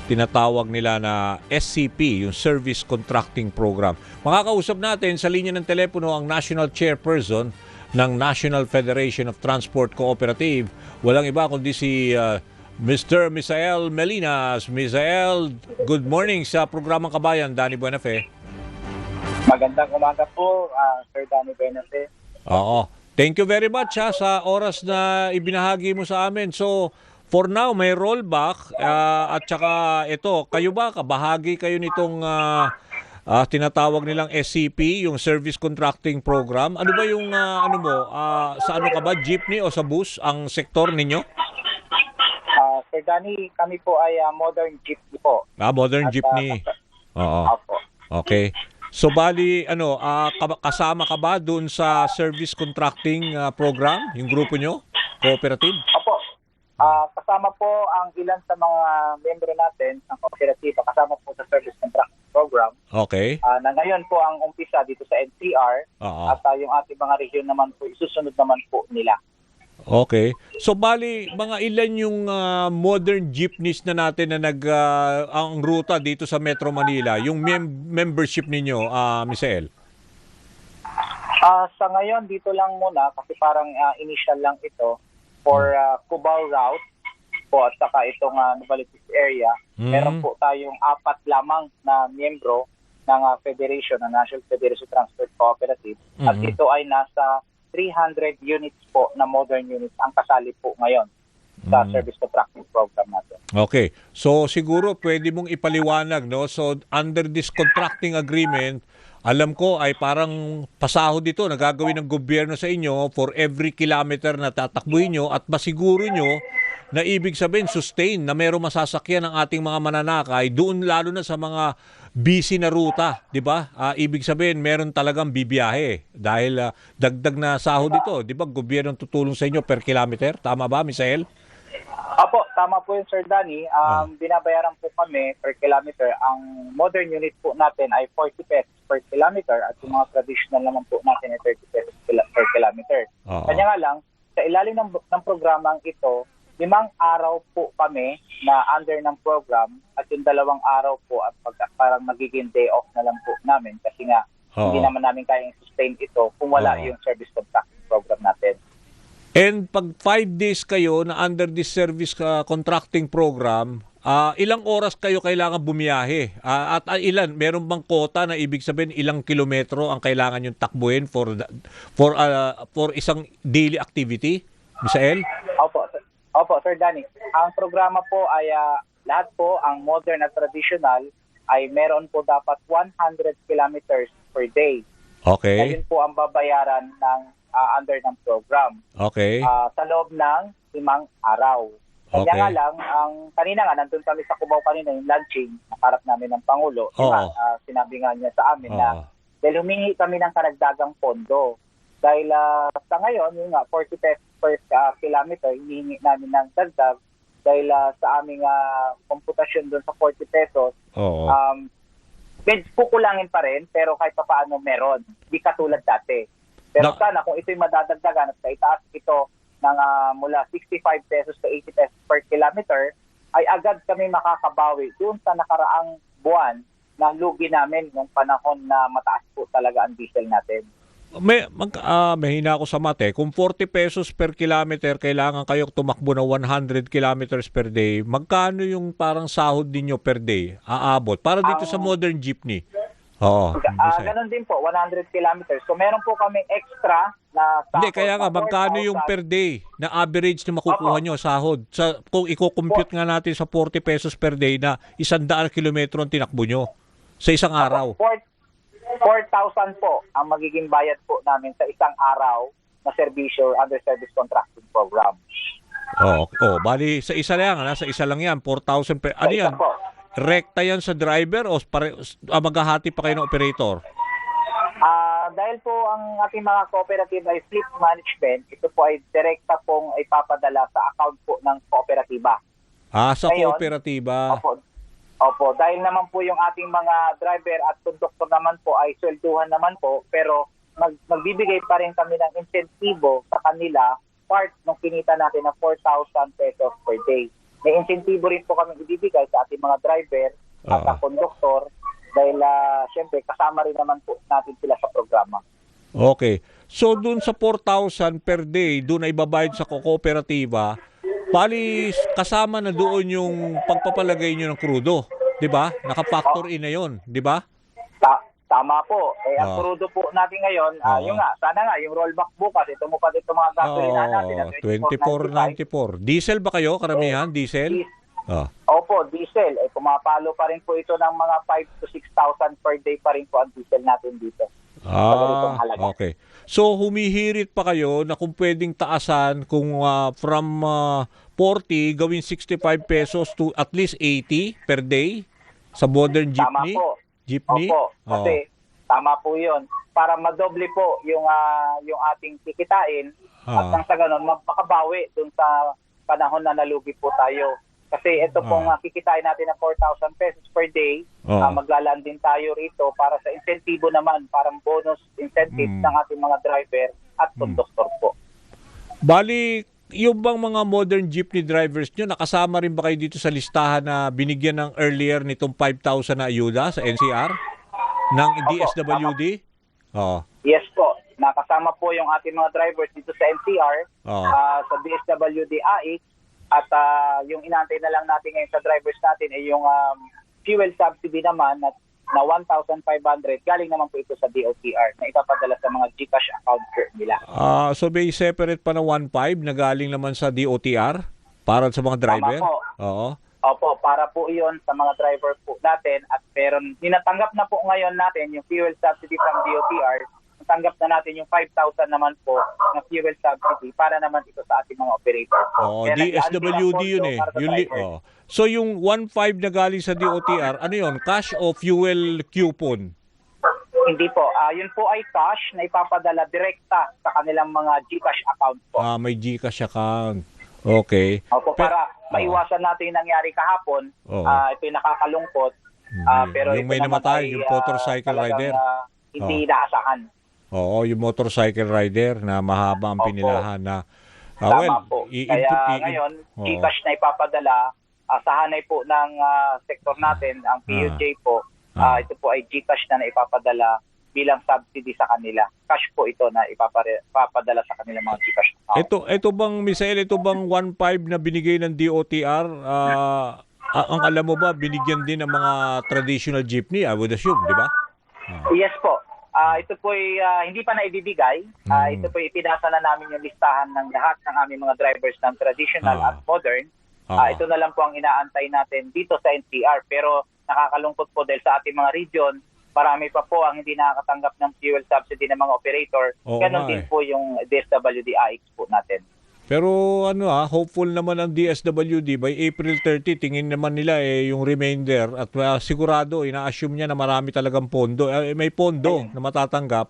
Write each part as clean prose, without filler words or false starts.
tinatawag nila na SCP, yung Service Contracting Program. Makakausap natin sa linya ng telepono ang National Chairperson ng National Federation of Transport Cooperative. Walang iba kundi si Mr. Misael Melinas. Misael, good morning sa programang Kabayan, Danny Buenafe. Magandang umaga po, Sir Danny Buenafe. Oo. Thank you very much sa oras na ibinahagi mo sa amin. So, for now, may rollback at saka ito, kayo ba, kabahagi kayo nitong tinatawag nilang SCP, yung Service Contracting Program. Ano ba yung, sa ano ka ba, jeepney o sa bus ang sektor ninyo? Sir Danny, kami po ay modern jeepney po. Modern jeepney. Oo. Opo. Okay. So bali kasama ka ba doon sa service contracting program, yung grupo nyo, cooperative? Opo. Kasama po ang ilan sa mga membro natin ng kooperatiba, kasama po sa service contracting program. Okay. Na ngayon po ang umpisa dito sa NCR at yung ating mga region naman po, isusunod naman po nila. Okay. So bali mga ilan yung modern jeepneys na natin na ang ruta dito sa Metro Manila, yung membership ninyo, Misael? Sa ngayon dito lang muna kasi parang initial lang ito for Cubao route po at saka itong Novaliches area. Meron po tayong 4 lamang na miyembro ng Federation, ng National Federation Transport Cooperative. At ito ay nasa 300 units po na modern units ang kasali po ngayon sa service contracting program natin. Okay. So siguro pwede mong ipaliwanag, no? So under this contracting agreement, alam ko ay parang pasahod dito na gagawin ng gobyerno sa inyo for every kilometer na tatakbuhin nyo at masiguro nyo na ibig sabihin sustain na mayroong masasakyan ng ating mga mananakay doon lalo na sa mga busy na ruta, di ba? Ibig sabihin meron talagang bibiyahe dahil dagdag na sahod ito, di ba? Gobyerno tutulong sa inyo per kilometer, tama ba, Misael? Opo, tama po yun, Sir Danny. Binabayaran po kami per kilometer. Ang modern unit po natin ay 40 pesos per kilometer at yung mga traditional naman po natin ay 30 pesos per kilometer. Kanya nga lang, sa ilalim ng programang ito, 5 araw po kami na under ng program at yung 2 araw po at parang magiging day off na lang po namin kasi nga hindi naman namin kayang sustain ito kung wala yung service contracting program natin. And pag 5 days kayo na under this service contracting program, ilang oras kayo kailangan bumiyahe? At ilan? Meron bang quota na ibig sabihin ilang kilometro ang kailangan yung takbuhin for isang daily activity? Misael? Opo, Sir Danny. Ang programa po ay lahat po, ang modern at traditional ay meron po dapat 100 kilometers per day. Okay. Ayun po ang babayaran ng under ng program. Okay. Sa loob ng 5 araw. Kanya nga lang, kanina nga, nandun kami sa Cubao kanina, yung launching, nakarap namin ng Pangulo. Sinabi nga niya sa amin na dahil humingi kami ng karagdagang pondo. Dahil sa ngayon, yung 40 pesos per kilometer, hinihingi namin ng dagdag. Dahil sa aming komputasyon doon sa 40 pesos, kukulangin pa rin, pero kahit pa paano meron. Di katulad dati. Pero sana kung ito'y madadagdagan at itaas ito ng mula 65 pesos to 80 pesos per kilometer, ay agad kami makakabawi doon sa nakaraang buwan na lugi namin nung panahon na mataas po talaga ang diesel natin. Mahina ako sa mate. Kung 40 pesos per kilometer, kailangan kayo tumakbo na 100 kilometers per day. Magkano yung parang sahod ninyo per day? Aabot. Para dito sa modern jeepney. Ganon din po, 100 kilometers. So meron po kaming extra na sahod. Hindi, kaya nga, magkano yung per day na average na makukuha nyo sahod? Kung i-compute nga natin sa 40 pesos per day na 100 kilometro ang tinakbo nyo sa isang araw. 4,000 po ang magiging bayad po namin sa isang araw na serbisyo under service contracting program. Bali sa isa lang, sa isa lang yan, 4,000 per. Ano yan? Rekta yan sa driver o maghahati pa kayo ng operator? Dahil po ang ating mga cooperative ay fleet management, ito po ay direkta pong ipapadala sa account po ng kooperatiba. Sa kooperatiba. Opo, dahil naman po yung ating mga driver at konduktor naman po ay swelduhan naman po, pero magbibigay pa rin kami ng insentibo sa kanila, part ng kinita natin na 4,000 pesos per day. may insentibo rin po kami ibibigay sa ating mga driver at Oo. konduktor dahil syempre kasama rin naman po natin sila sa programa. Okay. So dun sa 4,000 per day, dun ay babayad sa kooperatiba, bali kasama na doon yung pagpapalagay nyo ng krudo, 'di ba? Naka-factor in na 'yon, 'di ba? Tama po. Ang Oo. crudo po natin ngayon, Oo. yun nga, sana nga, yung rollback bukas, tumupad ito mga gasolina natin na 24.94. Diesel ba kayo karamihan? Diesel? Ah. Opo, diesel. Pumapalo pa rin po ito ng mga 5 to 6,000 per day pa rin po ang diesel natin dito. ganitong halaga. Okay. So humihirit pa kayo na kung pwedeng taasan kung from 40 gawin 65 pesos to at least 80 per day sa modern jeepney? Tama po. Jeepney? Opo, kasi tama po 'yun. Para madoble po yung ating kikitain at nang sa ganun mapakabawi dun sa panahon na nalugi po tayo. Kasi ito pong kikitain natin na 4,000 pesos per day, maglalaan din tayo rito para sa insentibo naman, parang bonus incentive ng ating mga driver at conductor po. Bali, yung bang mga modern jeepney drivers nyo, nakasama rin ba kayo dito sa listahan na binigyan ng earlier nitong 5,000 na ayuda sa NCR ng DSWD? Yes po. Nakasama po yung ating mga drivers dito sa NCR, sa DSWD AX, at yung inantay na lang natin ngayon sa drivers natin ay yung fuel subsidy naman na 1,500. Galing naman po ito sa DOTR na ipapadala sa mga GCash account nila. So may separate pa na 1,500 na galing naman sa DOTR para sa mga driver? Tama po. Oo. Opo, para po iyon sa mga driver po natin at meron, ninatanggap na po ngayon natin yung fuel subsidy from DOTR. Tanggap na natin yung 5,000 naman po na fuel subsidy para naman ito sa ating mga operator po. DSWD yun eh. So yung 1,500 na galing sa DOTR, ano yun? Cash o fuel coupon? Hindi po. Yun po ay cash na ipapadala direkta sa kanilang mga GCash account po. May GCash account. Okay. Opo, para maiwasan natin yung nangyari kahapon. Ito yung nakakalungkot. Pero yung may namatay, yung motorcycle rider. Hindi inaasahan. Oo, yung motorcycle rider na mahaba ang pinilahan na tama po. Kaya ngayon, GCash na ipapadala sa hanay po ng sektor natin, ang PUJ po, ito po ay GCash na ipapadala bilang subsidy sa kanila. Cash po ito na ipapadala sa kanila mga GCash account. Ito bang, Misael, ito bang 1,500 na binigay ng DOTR, ang alam mo ba, binigyan din ng mga traditional jeepney, I would assume, di ba? Yes po. Ito po ay hindi pa naibibigay. Ito po ipinasa na namin yung listahan ng lahat ng aming mga drivers ng traditional at modern. Ito na lang po ang inaantay natin dito sa NCR. Pero nakakalungkot po dahil sa ating mga region, marami pa po ang hindi nakakatanggap ng fuel subsidy ng mga operator. Ganon din po yung DSWD AX po natin. Pero hopeful naman ang DSWD by April 30 tingin naman nila yung remainder at sigurado ina-assume niya na marami talagang pondo. May pondo na matatanggap.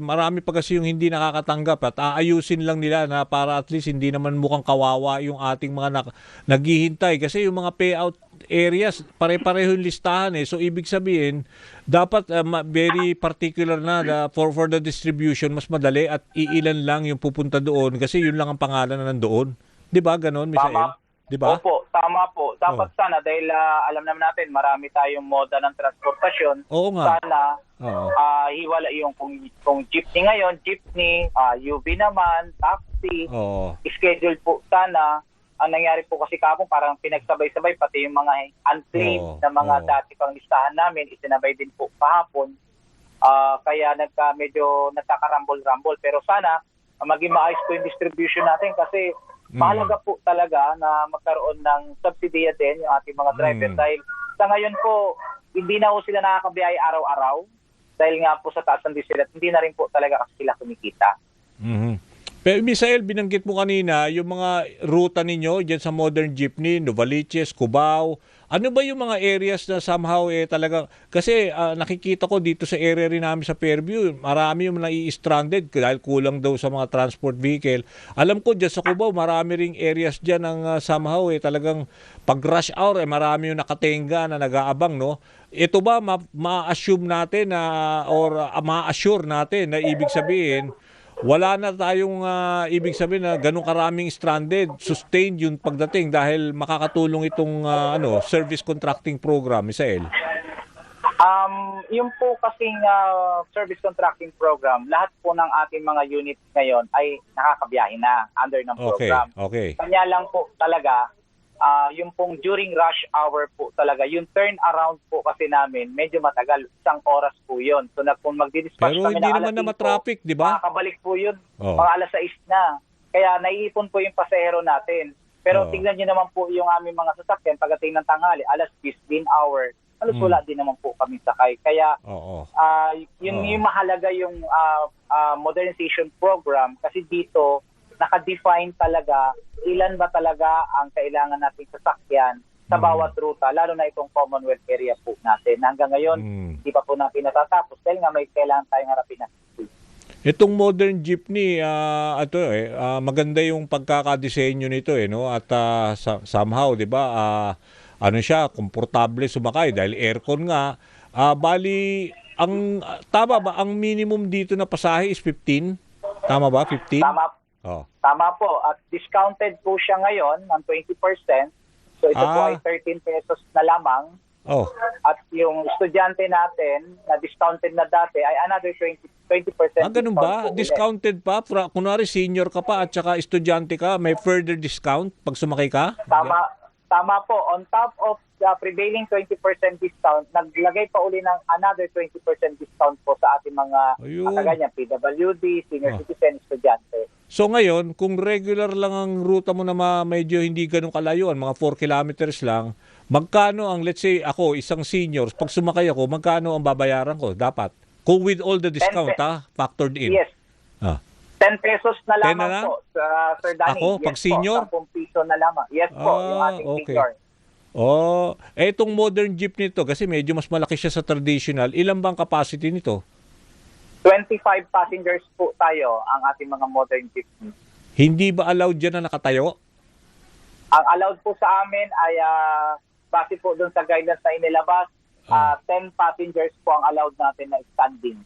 Marami pa kasi yung hindi nakakatanggap at aayusin lang nila na para at least hindi naman mukhang kawawa yung ating mga naghihintay kasi yung mga payout areas pare-pareho yung listahan so ibig sabihin dapat very particular na for the distribution mas madali at iilan lang yung pupunta doon kasi yun lang ang pangalan na nandoon. 'Di ba ganon, Misael? 'Di ba? Opo, tama po. Dapat sana dahil alam naman natin marami tayong moda ng transportasyon. Oo nga. Sana hiwala yung kung jeepney ngayon, jeepney, UV naman, taxi. Schedule po sana. Ang nangyari po kasi kapon parang pinagsabay-sabay pati yung mga unclaimed na mga dati pang listahan namin isinabay din po kahapon. Kaya medyo nagkakarambol-rambol pero sana maging maayos po yung distribution natin kasi mahalaga po talaga na magkaroon ng subsidiya din yung ating mga driver dahil sa ngayon po hindi na po sila nakakabiyahe araw-araw dahil nga po sa taas ng diesel at hindi na rin po talaga kasi sila kumikita. Pero Misael, binanggit mo kanina yung mga ruta ninyo dyan sa modern jeepney, Novaliches, Cubao. Ano ba yung mga areas na somehow talaga, kasi nakikita ko dito sa area rin namin sa Fairview, marami yung nai-stranded dahil kulang daw sa mga transport vehicle. Alam ko dyan sa Cubao, marami ring areas dyan ng somehow talagang pag rush hour marami yung nakatenga na nag-aabang, no? Ito ba ma-assume natin na or ma-assure natin na ibig sabihin wala na tayong ibig sabihin na ganun karaming stranded, sustained yung pagdating dahil makakatulong itong service contracting program, Misael. Yung po kasing service contracting program, lahat po ng ating mga units ngayon ay nakakabiyahe na under ng program. Okay. Kanya lang po talaga, yung pong during rush hour po talaga, yung turnaround po kasi namin, medyo matagal, 1 oras po yun. So kung magdi-dispatch Pero kami hindi ng naman na alas 5, matraffic, di ba? makakabalik po yun, Oh. mga alas 6 na. Kaya naiipon po yung pasahero natin. Pero Oh. tignan nyo naman po yung aming mga sasakyan, pagdating ng tanghali, alas 15 hour, halos wala din naman po kami sakay. Kaya Oo. yung Oo. mahalaga yung modernization program kasi dito naka-define talaga ilan ba talaga ang kailangan nating sasakyan sa bawat ruta, lalo na itong Commonwealth area po natin. Hanggang ngayon, hindi pa po natin natatapos dahil nga may kailangan tayong harapin na. Itong modern jeepney, maganda yung pagkakadesenyo nito no? At somehow, 'di ba? Ano siya, komportable sumakay dahil aircon nga. Bali tama ba ang minimum dito na pasahe is 15? Tama ba? 15? Tama. Oh. Tama po. At discounted po siya ngayon ng 20%. So ito po ay 13 pesos na lamang. Oh. At yung estudyante natin na discounted na dati ay another 20% Ganun discount ba? po ulit. Discounted pa? Kunwari senior ka pa at saka estudyante ka, may further discount pag sumakay ka? Tama po. On top of the prevailing 20% discount, naglagay pa uli ng another 20% discount po sa ating mga kaganya, PWD, senior citizen, estudyante. So ngayon, kung regular lang ang ruta mo na medyo hindi ganun kalayuan, mga 4 kilometers lang, magkano ang, let's say ako, isang senior, pag sumakay ako, magkano ang babayaran ko dapat? Kung with all the discount, factored in. Yes. 10 pesos na 10 lamang na lang? po, Sir Danny. Ako, pag senior? Po, 10 piso na lamang. Yes po, yung ating senior. Itong modern jeep nito, kasi medyo mas malaki siya sa traditional, ilan bang capacity nito? 25 passengers po tayo ang ating mga modern jeepney. Hindi ba allowed dyan na nakatayo? Ang allowed po sa amin ay base po doon sa guidance na inilabas, 10 passengers po ang allowed natin na standing.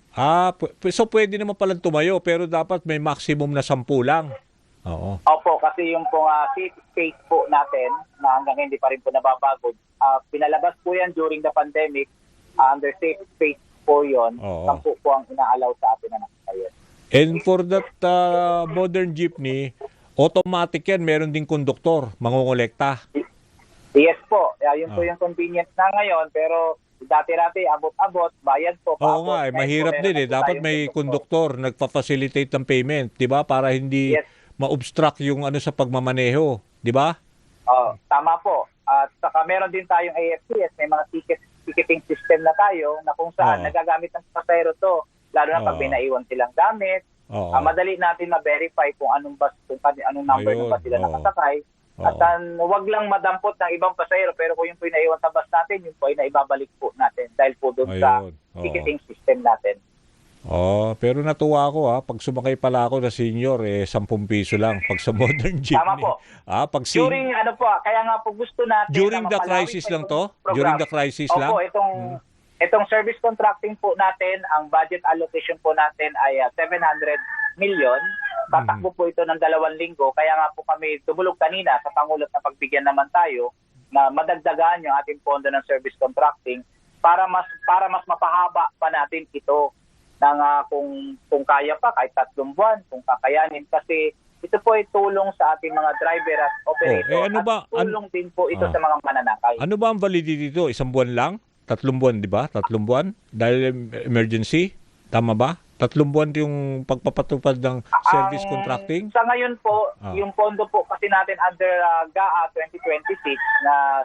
So pwede naman palang tumayo pero dapat may maximum na 10 lang. Oo. Opo, kasi yung pong seat space po natin na hanggang hindi pa rin po nababago. Pinalabas po yan during the pandemic, under safe space po yun. 10 po ang ina-allow sa atin na nakatayo. And for that modern jeepney, automatic yan, meron ding konduktor, mangongolekta. Yes po, yun po yung convenience na ngayon, pero dati-dati abot-abot, bayad po. Oo nga, mahirap din Dapat may konduktor, nagpa-facilitate ng payment, di ba? Para hindi ma-obstruct yung sa pagmamaneho, di ba? Tama po. At saka meron din tayong AFTS, may mga ticketing system na tayo na kung saan nagagamit ng pasahero to, lalo na pag may naiwan silang gamit. Madali natin ma-verify kung anong bus, kung anong number ng bus sila nakasakay. At wag lang madampot ng ibang pasahero, pero kung yung po yung naiwan sa bus natin, yung po ay naibabalik po natin dahil po doon sa ticketing system natin. Pero natuwa ako pag sumakay pala ako na senior 10 piso lang pag sa modern jeepney. Tama po. During kaya nga po gusto natin during the crisis lang to? Program. During the crisis lang? Opo, itong service contracting po natin, ang budget allocation po natin ay 700 million. Tatakbo po ito ng 2 linggo. Kaya nga po kami tumulog kanina sa Pangulo na pagbigyan naman tayo na madagdagan yung ating pondo ng service contracting para mas mapahaba pa natin ito ng kung kaya pa kahit 3 buwan, kung kakayanin, kasi ito po ay tulong sa ating mga driver at operator at tulong din po ito sa mga mananakay. Ano ba ang validity dito? 1 buwan lang? 3 buwan, di ba? 3 buwan? Dahil emergency? Tama ba? 3 buwan yung pagpapatupad ng service contracting? Sa ngayon po, yung pondo po kasi natin under GAA 2026 na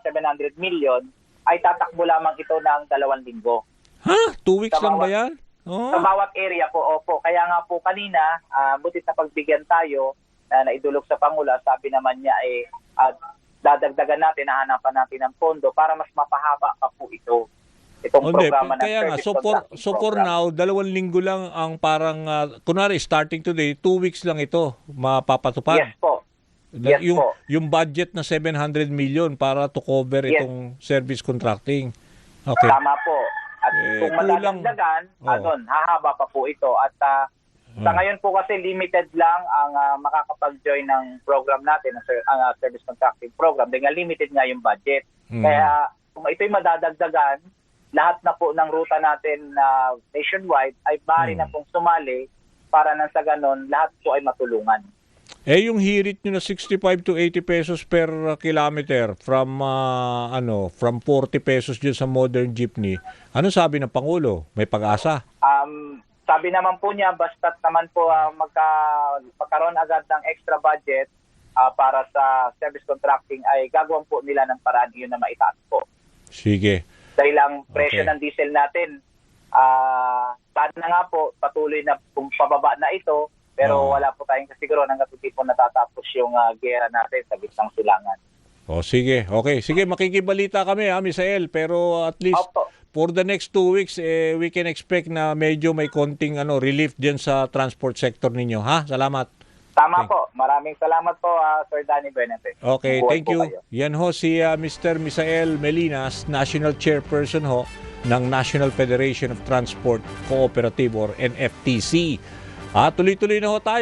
700 million ay tatakbo lamang ito ng 2 linggo. 2 weeks lang ba yan? Sa bawat area po, opo. Kaya nga po kanina, butit na pagbigyan tayo na naidulog sa Pangulo, sabi naman niya dadagdagan natin, hahanapan natin ng pondo para mas mapahaba pa po itong programa ng service contracting. So for now, 2 linggo lang ang parang, kunwari starting today, 2 weeks lang ito mapapatupad. Yes po. Yung budget na 700 million para to cover itong service contracting. Okay. Tama po. At kung madadagdagan, hahaba pa po ito. At Sa ngayon po kasi limited lang ang makakapag-join ng program natin, ang service contracting program, dahil nga limited nga yung budget. Kaya kung ito'y madadagdagan, lahat na po ng ruta natin nationwide ay maaari na pong sumali para nang sa ganon, lahat po ay matulungan. Eh yung hirit nyo na 65 to 80 pesos per kilometer from from 40 pesos dyan sa modern jeepney. Ano sabi ng Pangulo? May pag-asa? Sabi naman po niya, basta't naman po magkaroon agad ng extra budget para sa service contracting ay gagawin po nila ng paraan yun na maitaas po. Sige. Dahil ang presyo Okay. ng diesel natin, sana nga po patuloy na kung pababa na ito, pero wala po tayong kasiguran hanggang hindi po natatapos yung gera natin sa gitnang silangan. O sige, okay. Sige, makikibalita kami Misael, pero at least Opo. for the next 2 weeks, we can expect na medyo may konting relief dyan sa transport sector ninyo. Ha? Salamat. Tama po. Maraming salamat po, Sir Danny Benete. Okay, Buhay thank po you. kayo. Yan ho si Mr. Misael Melinas, National Chairperson ho ng National Federation of Transport Cooperative or NFTC. Tuloy-tuloy na ho tayo.